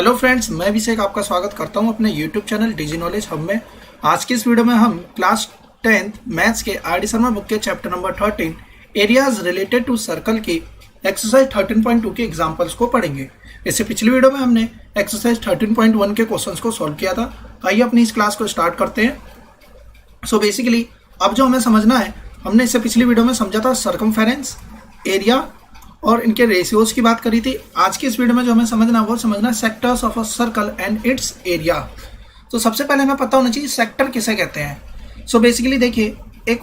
Hello friends, मैं अभिषेक आपका स्वागत करता हूं अपने YouTube channel Digi knowledge hub में। आज की इस वीडियो में हम क्लास 10th मैथ्स के आर डी शर्मा बुक के chapter number 13 areas related to circle की एक्सरसाइज 13.2 के एग्जांपल्स को पढ़ेंगे। इससे पिछली वीडियो में हमने एक्सरसाइज 13.1 के क्वेश्चंस को सॉल्व किया था। आइए अपनी इस क्लास को स्टार्ट करते हैं। सो बेसिकली अब जो हमें समझना है, हमने इससे पिछली वीडियो में समझा था सर्कमफेरेंस, एरिया और इनके रेशियोज की बात करी थी। आज की इस वीडियो में जो हमें समझना वो समझना sectors of a circle and it's area. तो सबसे पहले हमें पता होना चाहिए सेक्टर किसे कहते हैं। सो बेसिकली देखिए, एक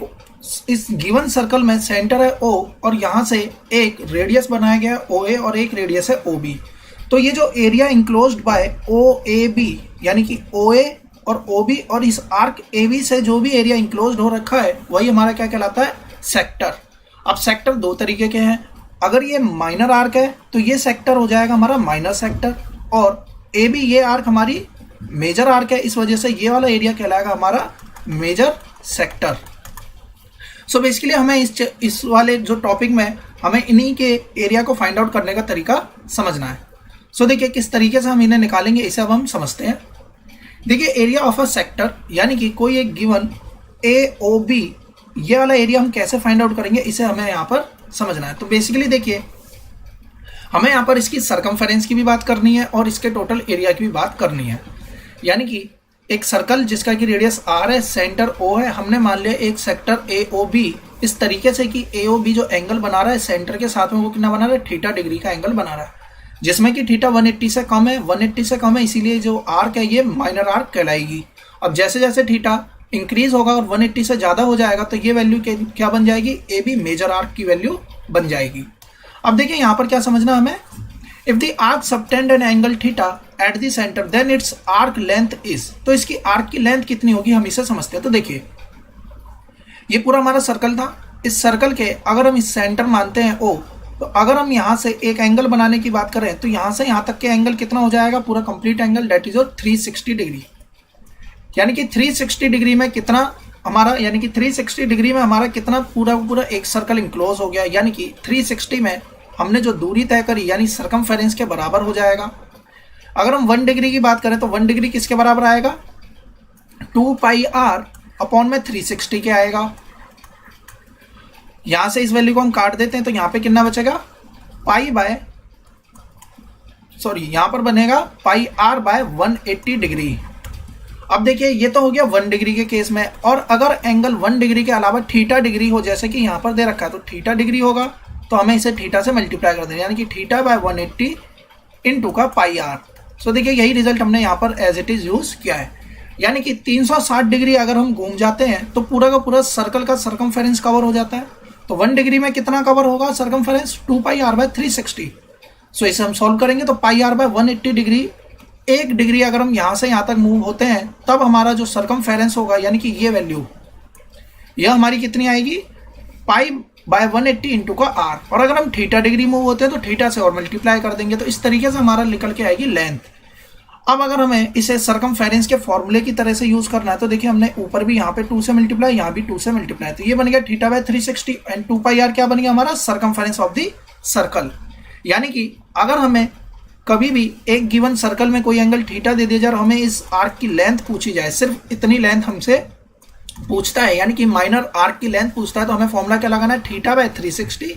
इस गिवन सर्कल में सेंटर है O और यहाँ से एक रेडियस बनाया गया है OA और एक रेडियस है OB। तो ये जो एरिया इंक्लोज्ड बाय OAB यानी कि OA और OB और इस आर्क AB से जो भी एरिया इंक्लोज्ड हो रखा है वही हमारा क्या कहलाता है, सेक्टर। अब सेक्टर दो तरीके के हैं। अगर ये माइनर आर्क है तो ये सेक्टर हो जाएगा हमारा माइनर सेक्टर, और AB ये आर्क हमारी मेजर आर्क है, इस वजह से ये वाला एरिया कहलाएगा हमारा मेजर सेक्टर। सो बेसिकली हमें इस वाले जो टॉपिक में हमें इन्हीं के एरिया को फाइंड आउट करने का तरीका समझना है। सो देखिए किस तरीके से हम इन्हें निकालेंगे, इसे अब हम समझते हैं। देखिए एरिया ऑफ अ सेक्टर यानी कि कोई एक गिवन AOB, ये वाला एरिया हम कैसे फाइंड आउट करेंगे, इसे हमें यहाँ पर समझना है। तो बेसिकली देखिए, हमें यहाँ पर इसकी सर्कमफेरेंस की भी बात करनी है और इसके टोटल एरिया की भी बात करनी है। यानी कि एक सर्कल जिसका कि रेडियस R है, सेंटर O है, हमने मान लिया एक सेक्टर AOB इस तरीके से कि AOB जो एंगल बना रहा है सेंटर के साथ में वो कितना बना रहा है, थीटा डिग्री का एंगल बना रहा है, जिसमें कि थीटा 180 से कम है, 180 से कम है, इसीलिए जो आर्क है ये माइनर आर्क कहलाएगी। अब जैसे जैसे थीटा इंक्रीज होगा और 180 से ज़्यादा हो जाएगा तो ये वैल्यू क्या बन जाएगी, AB मेजर आर्क की वैल्यू बन जाएगी। अब देखिए यहाँ पर क्या समझना हमें, if the arc subtend an angle theta at the centre then its arc length is. तो इसकी आर्क की लेंथ कितनी होगी हम इसे समझते हैं। तो देखिए ये पूरा हमारा सर्कल था, इस सर्कल के अगर हम इस सेंटर मानते हैं O, तो अगर हम यहाँ से एक एंगल बनाने की बात करें तो यहाँ से यहाँ तक के एंगल कितना हो जाएगा, पूरा complete angle date is 360 degree. यानी कि 360 डिग्री में कितना हमारा, यानी कि 360 डिग्री में हमारा कितना पूरा एक सर्कल इंक्लोज हो गया। यानी कि 360 में हमने जो दूरी तय करी यानी सर्कमफेरेंस के बराबर हो जाएगा। अगर हम 1 डिग्री की बात करें तो 1 डिग्री किसके बराबर आएगा, 2 पाई r अपॉन में 360 के आएगा। यहां से इस वैल्यू को हम काट देते हैं तो यहाँ पे कितना बचेगा, यहाँ पर बनेगा पाई r बाय 180 डिग्री। अब देखिए ये तो हो गया 1 डिग्री के केस में, और अगर एंगल 1 डिग्री के अलावा थीटा डिग्री हो, जैसे कि यहाँ पर दे रखा है, तो थीटा डिग्री होगा तो हमें इसे थीटा से मल्टीप्लाई कर देना, यानी कि थीटा बाय 180 इंटू का पाई आर। सो देखिए यही रिजल्ट हमने यहाँ पर एज इट इज यूज किया है। यानी कि 360 डिग्री अगर हम घूम जाते हैं तो पूरा का पूरा सर्कल का सर्कमफेरेंस कवर हो जाता है। तो 1 डिग्री में कितना कवर होगा सर्कमफेरेंस, 2 पाई आर बाय 360। सो इसे हम सॉल्व करेंगे तो pi are bye 180 degree, 1 degree अगर हम यहाँ से यहाँ तक मूव होते हैं तब हमारा जो सर्कमफेरेंस होगा यानी कि ये वैल्यू, यह हमारी कितनी आएगी, पाई बाय 180 इंटू का आर। और अगर हम थीटा डिग्री मूव होते हैं तो थीटा से और मल्टीप्लाई कर देंगे, तो इस तरीके से हमारा निकल के आएगी लेंथ। अब अगर हमें इसे सर्कमफेरेंस के फॉर्मूले की तरह से यूज करना है तो देखिए हमने ऊपर भी यहाँ पे 2 से मल्टीप्लाई, यहाँ भी 2 से मल्टीप्लाई, तो ये बन गया theta by 360 and 2 pi R क्या बन गया हमारा, सर्कमफेरेंस ऑफ द सर्कल। यानी कि अगर हमें कभी भी एक गिवन सर्कल में कोई एंगल थीटा दे दिया जाए और हमें इस आर्क की लेंथ पूछी जाए, सिर्फ इतनी लेंथ हमसे पूछता है, यानी कि माइनर आर्क की लेंथ पूछता है, तो हमें फॉर्मूला क्या लगाना है, थीटा बाय 360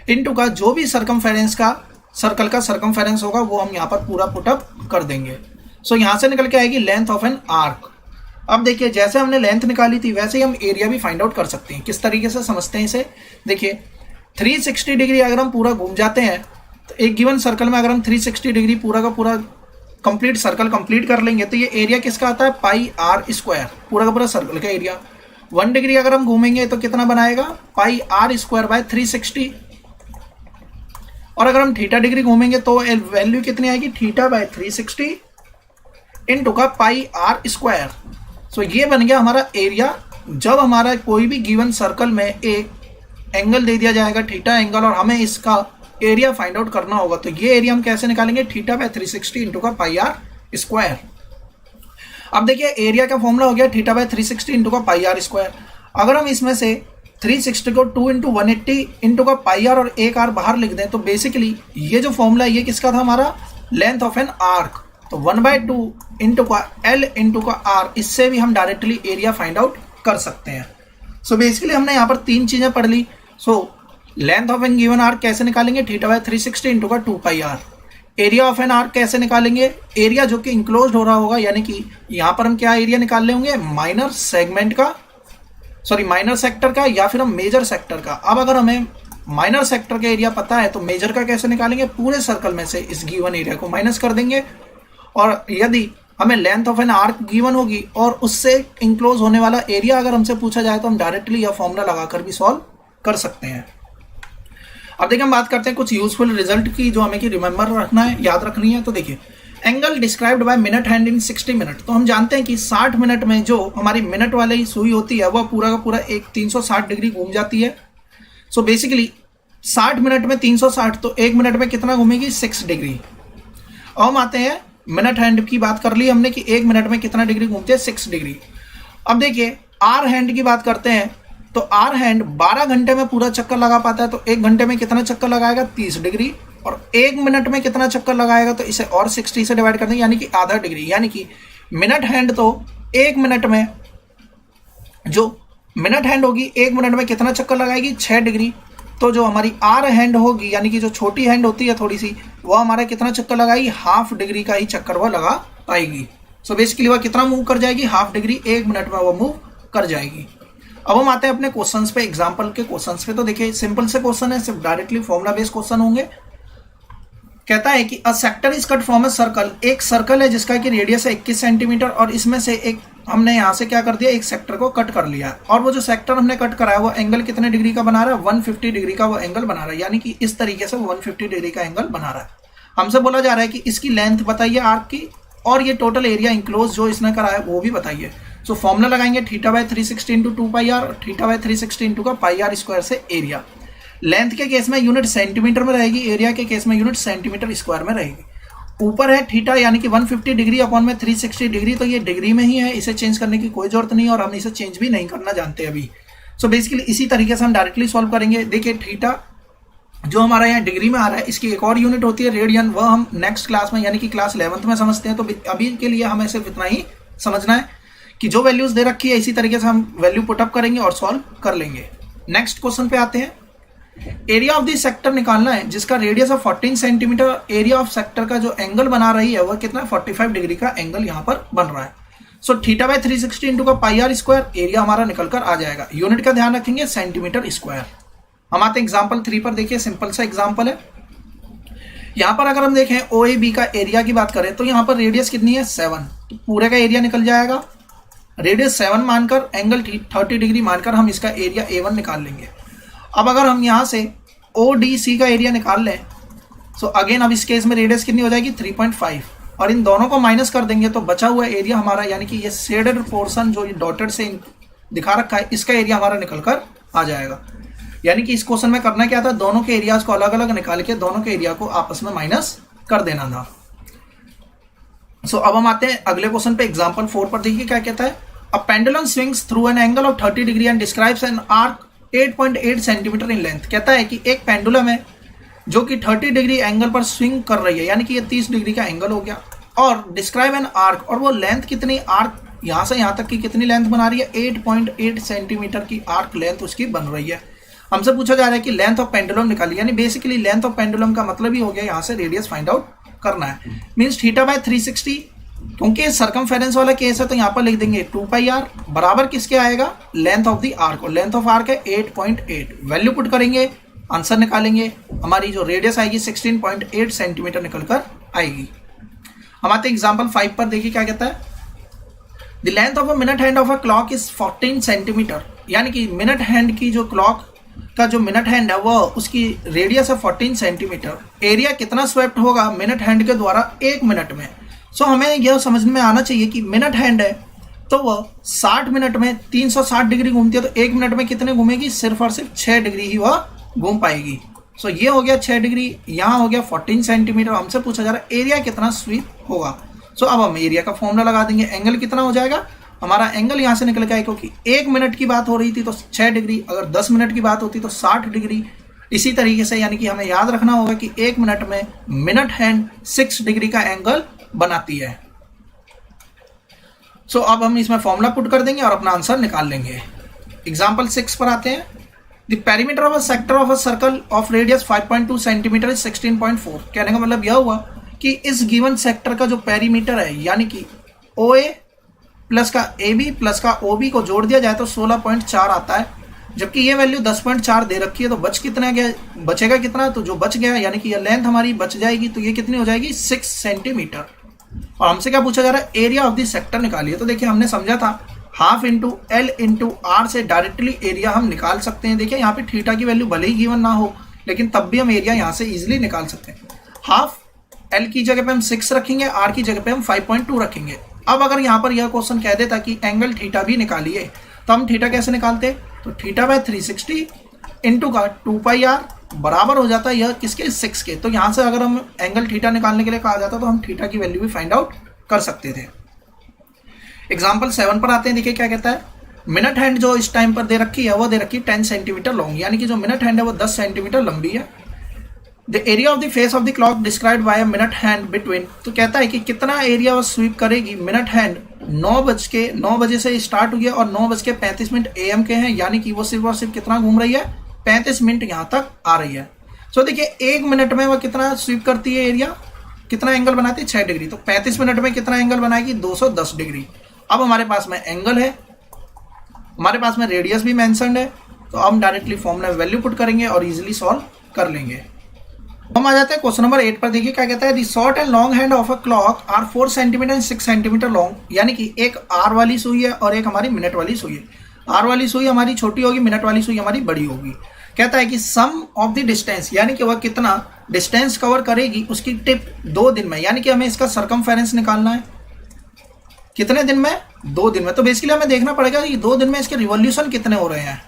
इंटू का जो भी सर्कमफेरेंस का सर्कल का सर्कमफेरेंस होगा वो हम यहाँ पर पूरा पुटअप कर देंगे। सो यहाँ से निकल के आएगी लेंथ ऑफ एन आर्क। अब देखिए जैसे हमने लेंथ निकाली थी वैसे ही हम एरिया भी फाइंड आउट कर सकते हैं। किस तरीके से समझते हैं इसे, देखिए 360 डिग्री अगर हम पूरा घूम जाते हैं तो एक गिवन सर्कल में अगर हम 360 डिग्री पूरा का पूरा कंप्लीट सर्कल कंप्लीट कर लेंगे तो ये एरिया किसका आता है, पाई आर स्क्वायर, पूरा का पूरा सर्कल का एरिया। 1 डिग्री अगर हम घूमेंगे तो कितना बनाएगा, पाई आर स्क्वायर बाय 360। और अगर हम थीटा डिग्री घूमेंगे तो वैल्यू कितनी आएगी, थीटा बाय 360 इंटू का पाई आर स्क्वायर। सो ये बन गया हमारा एरिया। जब हमारा कोई भी गिवन सर्कल में एक एंगल दे दिया जाएगा थीटा एंगल और हमें इसका एरिया फाइंड आउट करना होगा तो ये एरिया हम कैसे निकालेंगे, थीटा बाय 360 इंटू का पाई आर स्क्वायर। अब देखिए एरिया का फॉर्मूला हो गया थीटा बाय 360 इंटू का पाई आर स्क्वायर। अगर हम इसमें से 360 को 2 इंटू 180 इंटू का पाई आर और एक आर बाहर लिख दें तो बेसिकली ये जो फॉर्मूला है ये किसका था हमारा, लेंथ ऑफ एन आर्क। तो 1/2 इंटू का L इंटू का R, इससे भी हम डायरेक्टली एरिया फाइंड आउट कर सकते हैं। सो बेसिकली हमने यहाँ पर 3 चीजें पढ़ ली। So length of an given arc कैसे निकालेंगे, θ/360 इंटू का 2πr। Area of an arc कैसे निकालेंगे, एरिया जो कि इंक्लोज हो रहा होगा, यानी कि यहाँ पर हम क्या एरिया निकाल रहे होंगे, माइनर सेक्टर का या फिर हम मेजर सेक्टर का। अब अगर हमें माइनर सेक्टर का एरिया पता है तो मेजर का कैसे निकालेंगे, पूरे सर्कल में से इस गिवन एरिया को माइनस कर देंगे। और यदि हमें length of an arc given होगी और उससे इंक्लोज होने वाला एरिया अगर हमसे पूछा जाए तो हम डायरेक्टली यह फॉर्मूला लगाकर भी सॉल्व कर सकते हैं। अब देखिए हम बात करते हैं कुछ यूजफुल रिजल्ट की जो हमें कि रिमेंबर रखना है, याद रखनी है। तो देखिए angle described by minute hand in 60 minute. तो हम जानते हैं कि 60 मिनट में जो हमारी मिनट वाली सुई होती है वह पूरा का पूरा एक 360 डिग्री घूम जाती है। सो बेसिकली 60 मिनट में 360, तो 1 मिनट में कितना घूमेगी, 6 डिग्री। अब हम आते हैं मिनट हैंड की बात कर ली हमने कि 1 मिनट में कितना डिग्री घूमते हैं, 6 डिग्री। अब देखिए आर हैंड की बात करते हैं, तो आर हैंड 12 घंटे में पूरा चक्कर लगा पाता है, तो 1 घंटे में कितना चक्कर लगाएगा, 30 डिग्री। और 1 मिनट में कितना चक्कर लगाएगा, तो इसे और 60 से डिवाइड कर देंगे, यानी कि आधा डिग्री। यानी कि मिनट हैंड तो 1 मिनट में, जो मिनट हैंड होगी 1 मिनट में कितना चक्कर लगाएगी, 6 डिग्री। तो जो हमारी आर हैंड होगी, यानी कि जो छोटी हैंड होती है थोड़ी सी, वह हमारा कितना चक्कर लगाएगी, हाफ डिग्री का ही चक्कर वह लगा पाएगी। सो बेसिकली वह कितना मूव कर जाएगी, हाफ डिग्री 1 मिनट में वह मूव कर जाएगी। अब हम आते हैं अपने क्वेश्चंस पे, एग्जांपल के क्वेश्चंस पे। तो देखिए सिंपल से क्वेश्चन है, सिर्फ डायरेक्टली फॉर्मुला बेस्ड क्वेश्चन होंगे। कहता है कि a sector is cut from a circle. एक सर्कल है जिसका कि रेडियस है 21 सेंटीमीटर, और इसमें से एक हमने यहाँ से क्या कर दिया, एक सेक्टर को कट कर लिया। और वो जो सेक्टर हमने कट करा है वो एंगल कितने डिग्री का बना रहा है, 150 डिग्री का वो एंगल बना रहा है। यानी कि इस तरीके से 150 डिग्री का एंगल बना रहा है। हमसे बोला जा रहा है कि इसकी लेंथ बताइए आर्क की, और ये टोटल एरिया इंक्लोज जो इसने करा है वो भी बताइए। सो फॉर्मूला लगाएंगे θ/360 इंटू 2πr, θ/360 इंटू का πr² से एरिया। लेंथ के केस में यूनिट सेंटीमीटर में रहेगी, एरिया के केस में यूनिट सेंटीमीटर स्क्वायर में रहेगी। ऊपर है थीटा यानी कि 150 डिग्री अपॉन में 360 डिग्री, तो ये डिग्री में ही है, इसे चेंज करने की कोई जरूरत नहीं है और हम इसे चेंज भी नहीं करना जानते अभी। सो बेसिकली इसी तरीके से हम डायरेक्टली सॉल्व करेंगे। देखिए थीटा जो हमारा यहाँ डिग्री में आ रहा है, इसकी एक और यूनिट होती है रेडियन, वह हम नेक्स्ट क्लास में यानी कि क्लास 11th में समझते हैं। तो अभी के लिए हमें सिर्फ इतना ही समझना है कि जो वैल्यूज दे रखी है इसी तरीके से हम वैल्यू पुटअप करेंगे और सॉल्व कर लेंगे। नेक्स्ट क्वेश्चन पे आते हैं। एरिया ऑफ दिस सेक्टर निकालना है जिसका radius of 14 centimetre. Area of sector का जो एंगल बना रही है वह कितना, 45 डिग्री का एंगल यहाँ पर बन रहा है। सो θ/360 इंटू का πr², एरिया हमारा निकल कर आ जाएगा। यूनिट का ध्यान रखेंगे सेंटीमीटर स्क्वायर। हम आते हैं एग्जाम्पल 3 पर। देखिए सिंपल सा एग्जाम्पल है। यहाँ पर अगर हम देखें OAB का एरिया की बात करें तो यहाँ पर रेडियस कितनी है, 7, तो पूरे का एरिया निकल जाएगा। रेडियस 7 मानकर एंगल 30 डिग्री मानकर हम इसका एरिया A1 निकाल लेंगे। अब अगर हम यहाँ से ODC का एरिया निकाल लें, सो अगेन अब इस केस में रेडियस कितनी हो जाएगी, 3.5, और इन दोनों को माइनस कर देंगे तो बचा हुआ एरिया हमारा, यानी कि ये शेडेड पोर्शन जो ये डॉटेड से दिखा रखा है, इसका एरिया हमारा निकल कर आ जाएगा। यानी कि इस क्वेश्चन में करना क्या था, दोनों के एरियाज को अलग अलग निकाल के दोनों के एरिया को आपस में माइनस कर देना था। सो अब हम आते हैं अगले क्वेश्चन पे, एग्जाम्पल 4 पर। देखिए क्या कहता है, a pendulum swings through an angle of 30 degree and describes an arc 8.8 centimetre in length. कहता है कि एक पेंडुलम है जो कि 30 डिग्री एंगल पर स्विंग कर रही है, यानी कि ये 30 डिग्री का एंगल हो गया, और डिस्क्राइब एन आर्क, और वो लेंथ कितनी, आर्क यहाँ से यहाँ तक की कितनी लेंथ बना रही है, 8.8 सेंटीमीटर की आर्क लेंथ उसकी बन रही है। हमसे पूछा जा रहा है कि लेंथ ऑफ पेंडुलम निकालिए, यानी बेसिकली लेंथ ऑफ पेंडुलम का मतलब ही हो गया यहाँ से रेडियस फाइंड आउट करना है। मीन्स θ/360, क्योंकि सर्कमफेरेंस वाला केस है तो यहाँ पर लिख देंगे 2πr बराबर किसके आएगा, लेंथ ऑफ द आर्क, और लेंथ ऑफ आर्क है 8.8। वैल्यू पुट करेंगे, आंसर निकालेंगे, हमारी जो रेडियस आएगी 16.8 सेंटीमीटर निकल कर आएगी। हम आते हैं एग्जाम्पल 5 पर। देखिए क्या कहता है, the length of a minute hand of a clock is 14 centimetre, यानी कि मिनट हैंड की जो क्लॉक का जो मिनट हैंड है वह उसकी रेडियस है 14 सेंटीमीटर। एरिया कितना स्वेप्ट होगा मिनट हैंड के द्वारा 1 मिनट में। सो हमें यह समझ में आना चाहिए कि मिनट हैंड है तो वह 60 मिनट में 360 डिग्री घूमती है, तो 1 मिनट में कितने घूमेगी, सिर्फ और सिर्फ 6 डिग्री ही वह घूम पाएगी। सो ये हो गया 6 डिग्री, यहाँ हो गया 14 सेंटीमीटर। हमसे पूछा जा रहा है एरिया कितना स्वीप होगा। सो अब हम एरिया का फॉर्मूला लगा देंगे। एंगल कितना हो जाएगा, हमारा एंगल यहाँ से निकल गया, क्योंकि 1 मिनट की बात हो रही थी तो 6 डिग्री, अगर 10 मिनट की बात होती तो 60 डिग्री। इसी तरीके से यानी कि हमें याद रखना होगा कि 1 मिनट में मिनट हैंड 6 डिग्री का एंगल बनाती है। सो अब हम इसमें फॉर्मूला पुट कर देंगे और अपना आंसर निकाल लेंगे। एग्जाम्पल 6 पर आते हैं। The perimeter of a sector of a circle of radius 5.2 centimetre is 16.4। कहने का मतलब यह हुआ कि इस गिवन सेक्टर का जो पेरीमीटर है यानी कि OA प्लस का AB प्लस का OB को जोड़ दिया जाए तो 16.4 आता है, जबकि ये वैल्यू 10.4 दे रखी है। तो बच कितना गया, बचेगा कितना, तो जो बच गया यानी कि ये लेंथ हमारी बच जाएगी, तो ये कितनी हो जाएगी 6 सेंटीमीटर। और हमसे क्या पूछा जा रहा है, एरिया ऑफ द सेक्टर निकालिए। तो देखिए हमने समझा था half into L into R से डायरेक्टली एरिया हम निकाल सकते हैं। देखिए यहाँ पे थीटा की वैल्यू भले ही गिवन ना हो लेकिन तब भी हम एरिया यहाँ से इजिली निकाल सकते हैं। हाफ L की जगह पे हम 6 रखेंगे, R की जगह पे हम 5.2 रखेंगे। अब अगर यहाँ पर यह क्वेश्चन कह देता कि एंगल थीटा भी निकालिए, तो हम थीटा कैसे निकालते, तो थीटा बाय 360 इंटू का 2πr बराबर हो जाता है यह किसके, 6 के। तो यहाँ से अगर हम एंगल थीटा निकालने के लिए कहा जाता तो हम थीटा की वैल्यू भी फाइंड आउट कर सकते थे। एग्जाम्पल 7 पर आते हैं। देखिए क्या कहता है, मिनट हैंड जो इस टाइम पर दे रखी है वो दे रखी है 10 सेंटीमीटर लॉन्ग, यानी कि जो मिनट हैंड है वो 10 सेंटीमीटर लंबी है। The area of the face of the clock described bye a minute hand between, तो कहता है कि कितना एरिया वो स्वीप करेगी। मिनट हैंड 9 बजे से स्टार्ट हुई है और 9:35 AM के हैं, यानी कि वो सिर्फ और सिर्फ कितना घूम रही है, 35 मिनट यहाँ तक आ रही है। सो देखिए 1 मिनट में वो कितना स्वीप करती है एरिया, कितना एंगल बनाती है, 6 डिग्री। तो 35 मिनट में कितना एंगल बनाएगी, 210 डिग्री। अब हमारे पास में एंगल है, हमारे पास में रेडियस भी मेंशन्ड है, तो हम डायरेक्टली फॉर्मूला में वैल्यू पुट करेंगे और इजीली सॉल्व कर लेंगे। हम आ जाते हैं क्वेश्चन नंबर 8 पर। देखिए क्या कहता है, the short and long hand of a clock are 4 centimetre and 6 centimetre long, यानी कि एक आर वाली सुई है और एक हमारी मिनट वाली सुई है। आर वाली सुई हमारी छोटी होगी, मिनट वाली सुई हमारी बड़ी होगी। कहता है कि सम ऑफ द डिस्टेंस, यानी कि वह कितना डिस्टेंस कवर करेगी उसकी टिप 2 दिन में, यानी कि हमें इसका सरकमफेरेंस निकालना है कितने दिन में, 2 दिन में। तो बेसिकली हमें देखना पड़ेगा कि 2 दिन में इसके रिवॉल्यूशन कितने हो रहे हैं।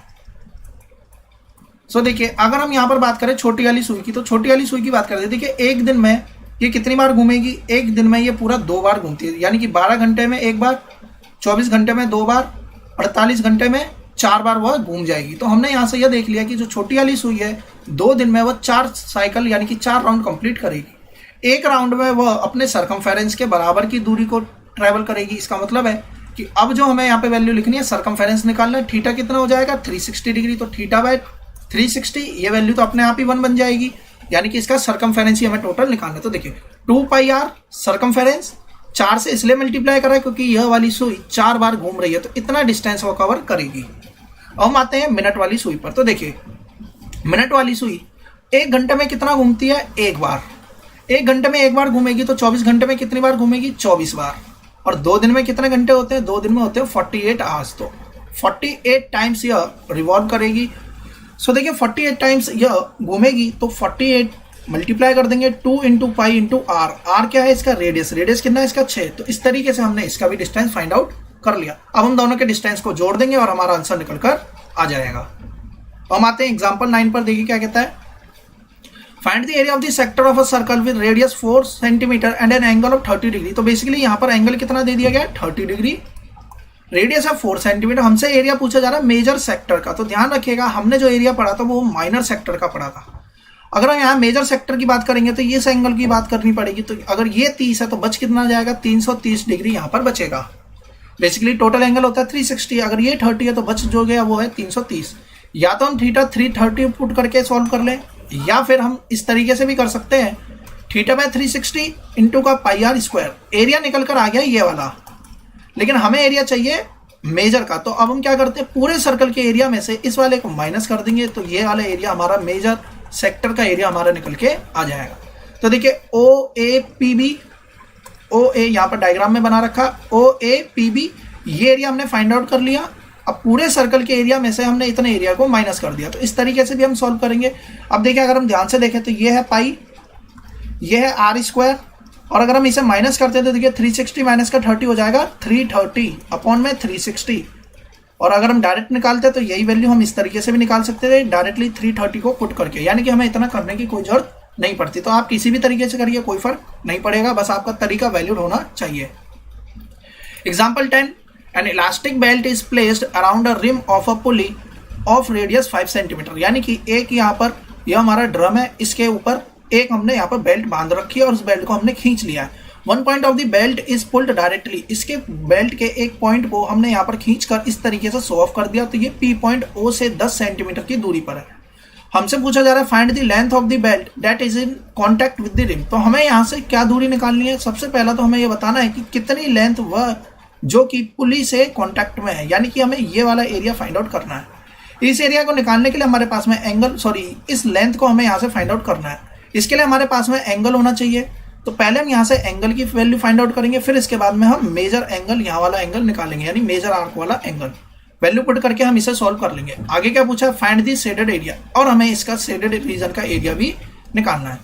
सो देखिए अगर हम यहाँ पर बात करें छोटी वाली सुई की, तो छोटी वाली सुई की बात करते हैं। देखिए एक दिन में ये कितनी बार घूमेगी, एक दिन में ये पूरा 2 बार घूमती है, यानी कि 12 घंटे में 1 बार, 24 घंटे में 2 बार, 48 घंटे में 4 बार वह घूम जाएगी। तो हमने यहाँ से यह देख लिया कि जो छोटी वाली सुई है 2 दिन में वह 4 साइकिल यानी कि 4 राउंड कंप्लीट करेगी। एक राउंड में वह अपने सरकमफेरेंस के बराबर की दूरी को ट्रेवल करेगी। इसका मतलब है कि अब जो हमें यहाँ पे वैल्यू लिखनी है, सरकमफेरेंस निकालना है, थीटा कितना हो जाएगा 360 डिग्री। तो थीटा बाय 360 ये वैल्यू तो अपने आप ही 1 बन जाएगी, यानी कि इसका सरकमफेरेंस ही हमें टोटल निकालना है। तो देखिए 2πr सरकमफेरेंस 4 से इसलिए मल्टीप्लाई करा है क्योंकि यह वाली सुई 4 बार घूम रही है, तो इतना डिस्टेंस वो कवर करेगी। अब हम आते हैं मिनट वाली सुई पर। तो देखिए मिनट वाली सुई 1 घंटे में कितना घूमती है, 1 बार। 1 घंटे में 1 बार घूमेगी तो 24 घंटे में कितनी बार घूमेगी, 24 बार। और 2 दिन में कितने घंटे होते हैं, 2 दिन में होते हैं 48 आवर्स। तो 48 टाइम्स यह रिवॉल्व करेगी। सो देखिए 48 टाइम्स यह घूमेगी, तो 48 मल्टीप्लाई कर देंगे 2 into pi into R. R क्या है, इसका रेडियस। रेडियस कितना है इसका, 6। तो इस तरीके से हमने इसका भी डिस्टेंस फाइंड आउट कर लिया। अब हम दोनों के डिस्टेंस को जोड़ देंगे और हमारा आंसर निकल कर आ जाएगा। हम आते हैं एग्जाम्पल 9 पर। देखिए क्या कहता है, find the area of the sector of a circle with radius 4 centimetre and an angle of 30 degree. तो बेसिकली यहाँ पर एंगल कितना दे दिया गया है, 30 डिग्री। रेडियस है 4 सेंटीमीटर। हमसे एरिया पूछा जा रहा है मेजर सेक्टर का। तो ध्यान रखिएगा हमने जो एरिया पढ़ा था वो माइनर सेक्टर का पढ़ा था। अगर हम यहाँ मेजर सेक्टर की बात करेंगे तो इस एंगल की बात करनी पड़ेगी। तो अगर ये 30 है तो बच कितना जाएगा, 330 डिग्री यहाँ पर बचेगा। बेसिकली टोटल एंगल होता है 360। अगर ये 30 है तो बच जो गया वो है 330। या तो हम थीटा 330 पुट करके सॉल्व कर लें, या फिर हम इस तरीके से भी कर सकते हैं, थीटा बाय 360 इंटू का पाई आर स्क्वायर। एरिया निकल कर आ गया ये वाला, लेकिन हमें एरिया चाहिए मेजर का। तो अब हम क्या करते हैं, पूरे सर्कल के एरिया में से इस वाले को माइनस कर देंगे, तो ये वाला एरिया हमारा मेजर सेक्टर का एरिया हमारा निकल के आ जाएगा। तो देखिए OAPB, OA यहाँ पर डायग्राम में बना रखा, OAPB ये एरिया हमने फाइंड आउट कर लिया। अब पूरे सर्कल के एरिया में से हमने इतने एरिया को माइनस कर दिया। तो इस तरीके से भी हम सॉल्व करेंगे। अब देखिए अगर हम ध्यान से देखें तो ये है पाई, ये है आर स्क्वायर, और अगर हम इसे माइनस करते हैं तो देखिए 360 माइनस का 30 हो जाएगा 330 अपॉन में 360। और अगर हम डायरेक्ट निकालते हैं तो यही वैल्यू हम इस तरीके से भी निकाल सकते थे, डायरेक्टली 330 को पुट करके, यानी कि हमें इतना करने की कोई जरूरत नहीं पड़ती। तो आप किसी भी तरीके से करिए, कोई फर्क नहीं पड़ेगा, बस आपका तरीका वैलिड होना चाहिए। Example 10, an elastic belt is placed around a rim of a pulley of radius 5 centimetre. यानी कि एक यहाँ पर यह हमारा ड्रम है, इसके ऊपर एक हमने यहाँ पर बेल्ट बांध रखी है और उस बेल्ट को हमने खींच लिया है। One point of the belt is pulled directly, इसके बेल्ट के एक पॉइंट को हमने यहाँ पर खींचकर इस तरीके से शो ऑफ कर दिया, तो ये पी पॉइंट ओ से 10 सेंटीमीटर की दूरी पर है। हमसे पूछा जा रहा है find the length of the belt that is in contact with the rim. तो हमें यहाँ से क्या दूरी निकालनी है? सबसे पहला तो हमें ये बताना है कि कितनी लेंथ वह जो कि पुली से कॉन्टैक्ट में है, यानी कि हमें ये वाला एरिया फाइंड आउट करना है। इस एरिया को निकालने के लिए हमारे पास में एंगल, इस लेंथ को हमें यहाँ से फाइंड आउट करना है। इसके लिए हमारे पास में एंगल होना चाहिए, तो पहले हम यहाँ से एंगल की वैल्यू फाइंड आउट करेंगे, फिर इसके बाद में हम मेजर एंगल, यहाँ वाला एंगल निकालेंगे, यानी मेजर आर्क वाला एंगल वैल्यू पुट करके हम इसे सॉल्व कर लेंगे। आगे क्या पूछा? फाइंड दी शेडेड एरिया, और हमें इसका शेडेड रीजन का एरिया भी निकालना है।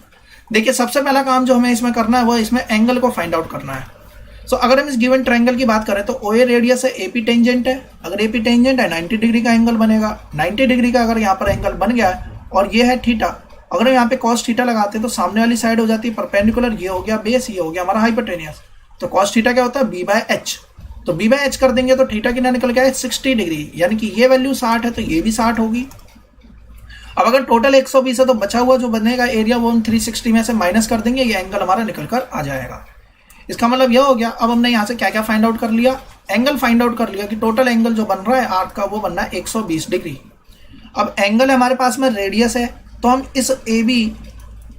देखिए सबसे पहला काम जो हमें इसमें करना है वो इसमें एंगल को फाइंड आउट करना है। अगर हम इस गिवन ट्रायंगल की बात करें तो OA रेडियस है, AP टेंजेंट है। अगर AP टेंजेंट है 90 डिग्री का एंगल बनेगा। 90 डिग्री का अगर यहाँ पर एंगल बन गया है और ये है थीटा, अगर हम यहाँ पे cos थीटा लगाते हैं तो सामने वाली साइड हो जाती है परपेंडिकुलर, ये हो गया बेस, ये हो गया हमारा हाइपोटेनियस। तो cos थीटा क्या होता है? B/h। तो B/h कर देंगे तो थीटा कितना निकल गया है? 60 डिग्री, यानी कि ये वैल्यू 60 है तो ये भी 60 होगी। अब अगर टोटल 120 है तो बचा हुआ जो बनेगा एरिया वो हम 360 में से माइनस कर देंगे, ये एंगल हमारा निकल कर आ जाएगा। इसका मतलब यह हो गया, अब हमने यहाँ से क्या क्या फाइंड आउट कर लिया? एंगल फाइंड आउट कर लिया कि टोटल एंगल जो बन रहा है आर्क का वो बनना है 120 डिग्री। अब एंगल हमारे पास में रेडियस है, तो हम इस AB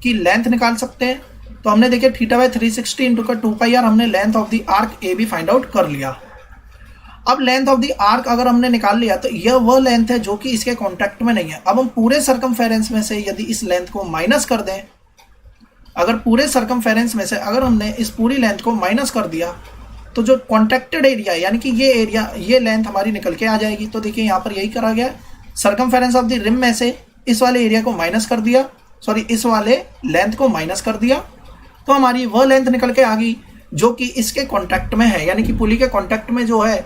की लेंथ निकाल सकते हैं। तो हमने देखिए θ/360 इंटू का 2πr, हमने length of the arc AB find out कर लिया। अब लेंथ ऑफ द आर्क अगर हमने निकाल लिया तो यह वह लेंथ है जो कि इसके कॉन्टैक्ट में नहीं है। अब हम पूरे सर्कमफेरेंस में से यदि इस लेंथ को माइनस कर दें, अगर पूरे सर्कमफेरेंस में से अगर हमने इस पूरी लेंथ को माइनस कर दिया तो जो कॉन्ट्रैक्टेड एरिया यानी कि ये एरिया, ये लेंथ हमारी निकल के आ जाएगी। तो देखिए यहाँ पर यही करा गया, सर्कमफेरेंस ऑफ द रिम में से इस वाले एरिया को माइनस कर दिया, इस वाले लेंथ को माइनस कर दिया, तो हमारी वह लेंथ निकल के आ गई जो कि इसके कॉन्टैक्ट में है, यानी कि पुली के कॉन्टैक्ट में जो है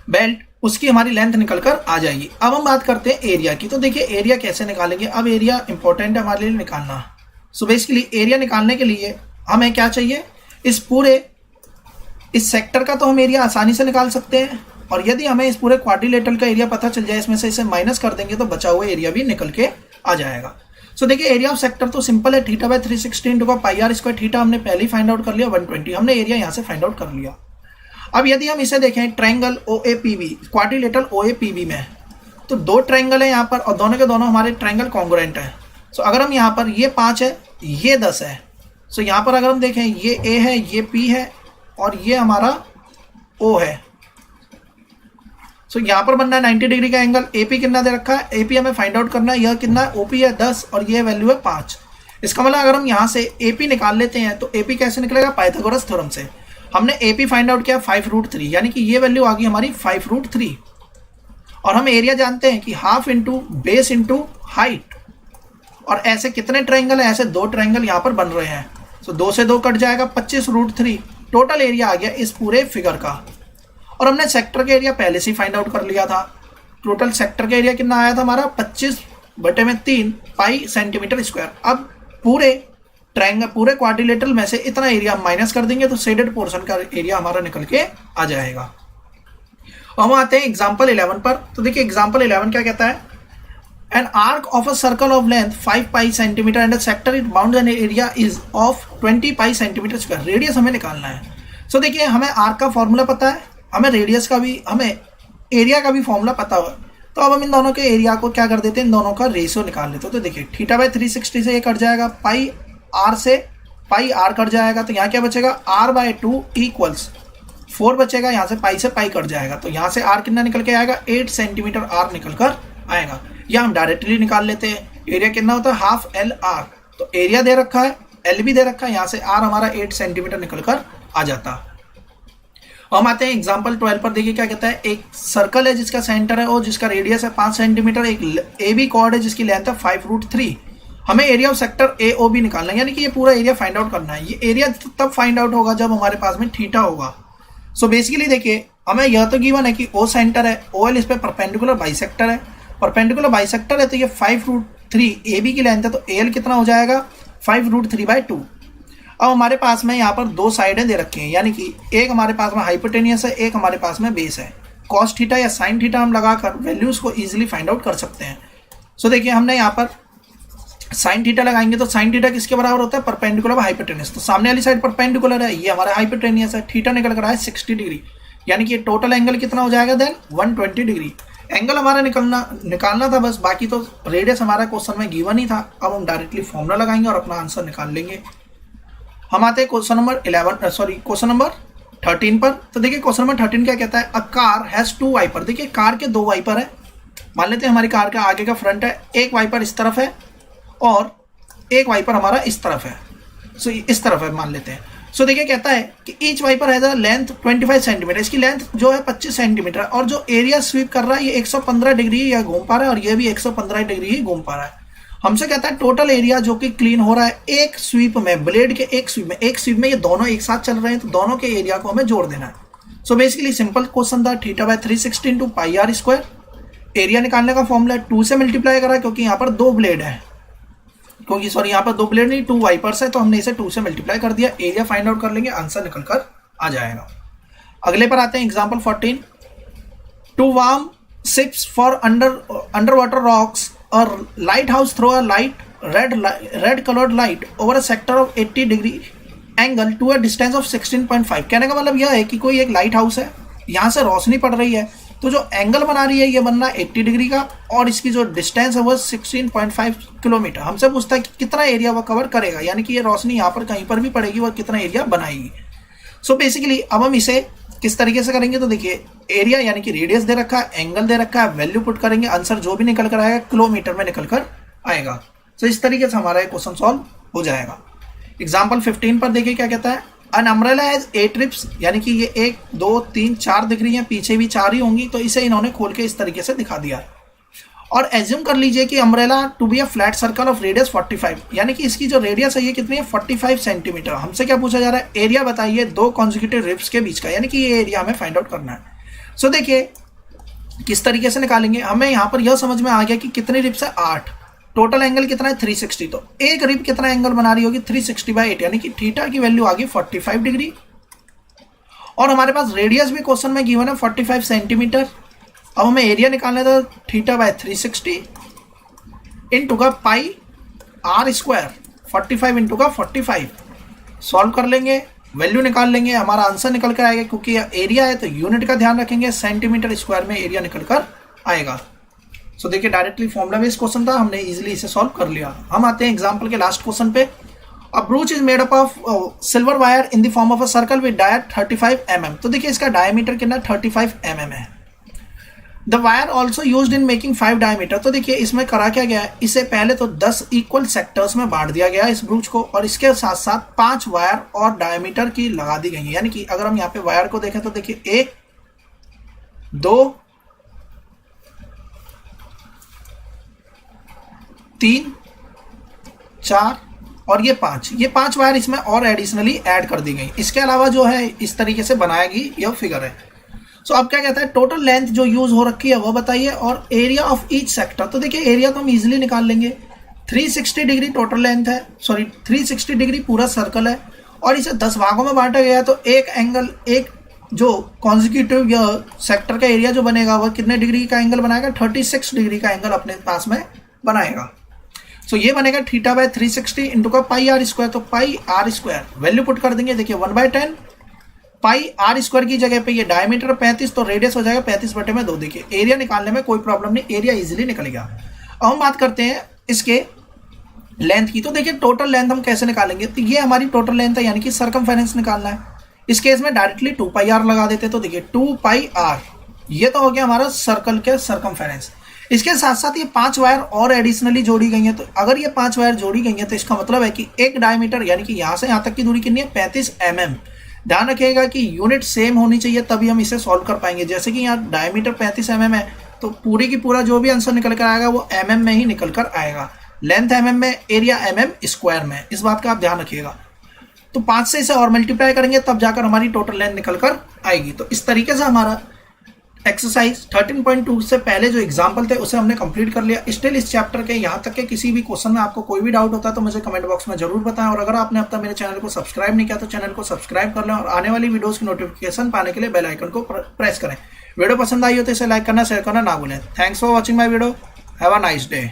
बेल्ट, उसकी हमारी लेंथ निकल कर आ जाएगी। अब हम बात करते हैं एरिया की। तो देखिए एरिया कैसे निकालेंगे? अब एरिया इंपॉर्टेंट है हमारे लिए निकालना। बेसिकली एरिया निकालने के लिए हमें क्या चाहिए? इस सेक्टर का तो हम एरिया आसानी से निकाल सकते हैं, और यदि हमें इस पूरे क्वाड्रिलेटरल का एरिया पता चल जाए, इसमें से इसे माइनस कर देंगे तो बचा हुआ एरिया भी निकल के आ जाएगा। देखिए एरिया ऑफ सेक्टर तो सिंपल है, θ/360 इंटू का πr²। थीटा हमने पहले ही फाइंड आउट कर लिया 120, हमने एरिया यहाँ से फाइंड आउट कर लिया। अब यदि हम इसे देखें ट्रायंगल OAPB, क्वाड्रिलेटरल OAPB में, तो दो ट्रायंगल है यहाँ पर और दोनों के दोनों हमारे ट्रायंगल कॉन्ग्रुएंट है। अगर हम यहाँ पर ये 5 है, ये 10 है, यहाँ पर अगर हम देखें ये A है, ये P है और ये हमारा O है। यहाँ पर बनना है 90 डिग्री का एंगल। AP कितना दे रखा है? AP हमें फाइंड आउट करना है, यह कितना है? OP है 10 और ये वैल्यू है 5। इसका मतलब अगर हम यहाँ से AP निकाल लेते हैं तो AP कैसे निकलेगा? पाइथागोरस थ्योरम से। हमने AP फाइंड आउट किया 5√3, यानी कि ये वैल्यू आ गई हमारी 5√3। और हम एरिया जानते हैं कि half into base into height, और ऐसे कितने ट्रायंगल है? ऐसे दो ट्रायंगल यहाँ पर बन रहे हैं। 2 से 2 कट जाएगा, 25√3 टोटल एरिया आ गया इस पूरे फिगर का। और हमने सेक्टर का एरिया पहले से फाइंड आउट कर लिया था। टोटल सेक्टर का एरिया कितना आया था हमारा? 25/3 पाई सेंटीमीटर स्क्वायर। अब पूरे ट्रायंगल, पूरे क्वाड्रिलेटरल में से इतना एरिया हम माइनस कर देंगे तो शेडेड पोर्शन का एरिया हमारा निकल के आ जाएगा। हम आते हैं एग्जाम्पल 11 पर। तो देखिए एग्जाम्पल 11 क्या कहता है? An arc of a circle of length 5 pi centimeter and a sector it bounds an area is of 20 pi centimeter square। Radius हमें निकालना है। देखिए हमें आर्क का फॉर्मूला पता है, हमें रेडियस का भी, हमें एरिया का भी फॉर्मूला पता है। तो अब हम इन दोनों के एरिया को क्या कर देते हैं? इन दोनों का रेशियो निकाल लेते हैं। तो देखिए θ/360 से ये कट जाएगा, पाई आर से पाई आर कट जाएगा, तो यहाँ क्या बचेगा? r/2 = 4 बचेगा। यहाँ से पाई कट जाएगा, तो यहाँ से आर कितना निकल के आएगा? 8 सेंटीमीटर आर निकल कर आएगा। या हम डायरेक्टली निकाल लेते हैं, एरिया कितना होता है? Half LR। तो एरिया दे रखा है, L भी दे रखा है, यहाँ से R हमारा 8 सेंटीमीटर निकल कर आ जाता। हम आते हैं एग्जाम्पल 12 पर। देखिए क्या कहता है? एक सर्कल है जिसका सेंटर है और जिसका रेडियस है 5 सेंटीमीटर, एक AB कॉर्ड है जिसकी लेंथ है 5√3। हमें एरिया ऑफ सेक्टर AOB निकालना है, यानी कि ये पूरा एरिया फाइंड आउट करना है। ये एरिया तब फाइंड आउट होगा जब हमारे पास में थीटा होगा। बेसिकली देखिए हमें यह तो गिवन है कि O सेंटर है, OL इस पर परपेंडिकुलर बाइसेक्टर है, परपेंडिकुलर बाइसेक्टर है, तो ये 5√3 AB की लेंथ है, तो AL कितना हो जाएगा? 5√3/2। अब हमारे पास में यहाँ पर दो साइडें दे रखी हैं, यानी कि एक हमारे पास में हाइपोटेनियस है, एक हमारे पास में बेस है। cos थीटा या sin थीटा हम लगाकर वैल्यूज को इजीली फाइंड आउट कर सकते हैं। देखिए हमने यहाँ पर साइन थीटा लगाएंगे तो साइन थीटा किसके बराबर होता है, परपेंडिकुलर बाय हाइपोटेन्यूज। तो सामने वाली साइड परपेंडिकुलर है, ये हमारा हाइपोटेन्यूज है, थीटा निकल कर आया 60 डिग्री, यानी कि टोटल एंगल कितना हो जाएगा देन 120 डिग्री। एंगल हमारा निकालना था बस, बाकी तो रेडियस हमारा क्वेश्चन में गिवन ही था। अब हम डायरेक्टली फॉर्मूला लगाएंगे और अपना आंसर निकाल लेंगे। हम आते हैं क्वेश्चन नंबर 13 पर। तो देखिए क्वेश्चन नंबर 13 क्या कहता है, अ कार हैज 2 वाइपर। देखिए कार के 2 वाइपर है, मान लेते हैं हमारी कार का आगे का फ्रंट है, एक वाइपर इस तरफ है और एक वाइपर हमारा इस तरफ है, सो इस तरफ है मान लेते हैं। सो देखिए कहता है कि each wiper has a length 25 centimetre, इसकी लेंथ जो है 25 सेंटीमीटर, और जो एरिया स्वीप कर रहा है ये 115 डिग्री या घूम पा रहा है और ये भी 115 डिग्री ही घूम पा रहा है। हमसे कहता है टोटल एरिया जो कि क्लीन हो रहा है एक स्वीप में, ब्लेड के एक स्वीप में ये दोनों एक साथ चल रहे हैं, तो दोनों के एरिया को हमें जोड़ देना है। सो बेसिकली सिंपल क्वेश्चन था, theta by 360 into pi r square. Area निकालने का फॉर्मूला 2 से मल्टीप्लाई करा, क्योंकि यहाँ पर 2 ब्लेड है, यहाँ पर 2 ब्लेड नहीं 2 वाइपर्स है, तो हमने इसे 2 से मल्टीप्लाई कर दिया। एरिया फाइंड आउट कर लेंगे, आंसर निकल कर आ जाएगा। अगले पर आते हैं example 14। To warn ships for underwater rocks और lighthouse throw a light red coloured light over a sector of 80 degree angle to a distance of 16.5। कहने का मतलब यह है कि कोई एक लाइट हाउस है, यहाँ से रोशनी पड़ रही है, तो जो एंगल बना रही है ये बनना 80 डिग्री का, और इसकी जो डिस्टेंस है वो 16.5 किलोमीटर। हमसे पूछता है कि कितना एरिया वो कवर करेगा, यानी कि ये रोशनी यहाँ पर कहीं पर भी पड़ेगी वो कितना एरिया बनाएगी। सो बेसिकली अब हम इसे किस तरीके से करेंगे, तो देखिए एरिया यानी कि रेडियस दे रखा है, एंगल दे रखा है, वैल्यू पुट करेंगे, आंसर जो भी निकल कर आएगा किलोमीटर में निकल कर आएगा। सो इस तरीके से हमारा क्वेश्चन सॉल्व हो जाएगा। एग्जाम्पल 15 पर देखिए क्या कहता है, अन अम्ब्रेला हैज 8 रिप्स, यानी कि ये 1 2 3 4 दिख रही है, पीछे भी 4 ही होंगी, तो इसे इन्होंने खोल के इस तरीके से दिखा दिया। और एज्यूम कर लीजिए कि umbrella to be a flat circle of radius 45, यानी कि इसकी जो रेडियस है ये कितनी है 45 सेंटीमीटर। हमसे क्या पूछा जा रहा है, एरिया बताइए 2 कॉन्जिक्यूटिव रिप्स के बीच का, यानी कि ये एरिया हमें फाइंड आउट करना है। सो देखिए किस तरीके से निकालेंगे, हमें यहाँ पर यह समझ में आ गया कि कितनी रिप्स है 8, टोटल एंगल कितना है 360, तो एक रिप कितना एंगल बना रही होगी 360/8, यानी कि थीटा की वैल्यू आ गई 45 डिग्री। और हमारे पास रेडियस भी क्वेश्चन में गिवन है 45 सेंटीमीटर। अब हमें एरिया निकालना था थीटा बाय 360 इंटू का पाई आर स्क्वायर, 45 इंटू का 45। सॉल्व कर लेंगे, वैल्यू निकाल लेंगे, हमारा आंसर निकल कर आएगा। क्योंकि एरिया है तो यूनिट का ध्यान रखेंगे, सेंटीमीटर स्क्वायर में एरिया निकल कर आएगा। सो देखिए डायरेक्टली फॉर्मुला बेस्ड क्वेश्चन था, हमने इजीली इसे सॉल्व कर लिया। हम आते हैं एग्जांपल के लास्ट क्वेश्चन पे। A brooch is made up of silver wire in the form of a circle with diameter 35 mm। तो देखिए इसका डायमीटर कितना 35 mm है। The wire also used in making 5 diameter. तो देखिए इसमें करा क्या गया है, इसे पहले तो 10 इक्वल सेक्टर्स में बांट दिया गया इस ब्रूच को, और इसके साथ साथ 5 वायर और डायमीटर की लगा दी गई है। यानी कि अगर हम यहाँ पे वायर को देखें तो देखिए 1 2 3 4 और ये 5 वायर इसमें और एडिशनली ऐड कर दी गई। इसके अलावा जो है इस तरीके से बनाएगी यह फिगर है। सो अब क्या कहता है, टोटल लेंथ जो यूज हो रखी है वो बताइए, और एरिया ऑफ ईच सेक्टर। तो देखिए एरिया तो हम इजीली निकाल लेंगे, 360 डिग्री टोटल लेंथ है, 360 डिग्री पूरा सर्कल है, और इसे 10 भागों में बांटा गया है। तो एक जो कॉन्जिक्यूटिव सेक्टर का एरिया जो बनेगा वह कितने डिग्री का एंगल बनाएगा, 36 डिग्री का एंगल अपने पास में बनाएगा। सो ये बनेगा थीटा बाय 360 इंटू का पाई आर स्क्वायर। तो pi r square value put कर देंगे, देखिए 1/10 पाई आर स्क्वायर की जगह पे ये डायमीटर 35, तो रेडियस हो जाएगा 35/2। देखिए एरिया निकालने में कोई प्रॉब्लम नहीं, एरिया इजीली निकल गया। अब हम बात करते हैं इसके लेंथ की। तो देखिए टोटल लेंथ हम कैसे निकालेंगे, तो ये हमारी टोटल लेंथ है, यानी कि सर्कमफेरेंस निकालना है। इस केस में डायरेक्टली 2πr लगा देते, तो देखिए 2πr ये तो हो गया हमारा सर्कल के सर्कमफेरेंस। इसके साथ साथ ये 5 वायर और एडिशनली जोड़ी गई हैं। तो अगर ये 5 वायर जोड़ी गई हैं तो इसका मतलब है कि एक डायमीटर यानी कि यहाँ से यहाँ तक की दूरी कितनी है 35 mm। ध्यान रखिएगा कि यूनिट सेम होनी चाहिए तभी हम इसे सॉल्व कर पाएंगे। जैसे कि यहाँ डायमीटर 35 mm है तो पूरी की पूरा जो भी आंसर निकल कर आएगा वो mm में ही निकल कर आएगा। लेंथ mm में, एरिया mm स्क्वायर में, इस बात का आप ध्यान रखिएगा। तो 5 से इसे और मल्टीप्लाई करेंगे तब जाकर हमारी टोटल लेंथ निकल कर आएगी। तो इस तरीके से हमारा एक्सरसाइज 13.2 से पहले जो एग्जाम्पल थे उसे हमने कंप्लीट कर लिया। स्टिल इस चैप्टर के यहाँ तक के किसी भी क्वेश्चन में आपको कोई भी डाउट होता है तो मुझे कमेंट बॉक्स में जरूर बताएं। और अगर आपने अब तक मेरे चैनल को सब्सक्राइब नहीं किया तो चैनल को सब्सक्राइब कर लें और आने वाली वीडियोस की नोटिफिकेशन पाने के लिए बेल आइकन को प्रेस करें। वीडियो पसंद आई हो तो इसे लाइक करना, शेयर करना ना भूलें। Thanks for watching my video. Have a nice day.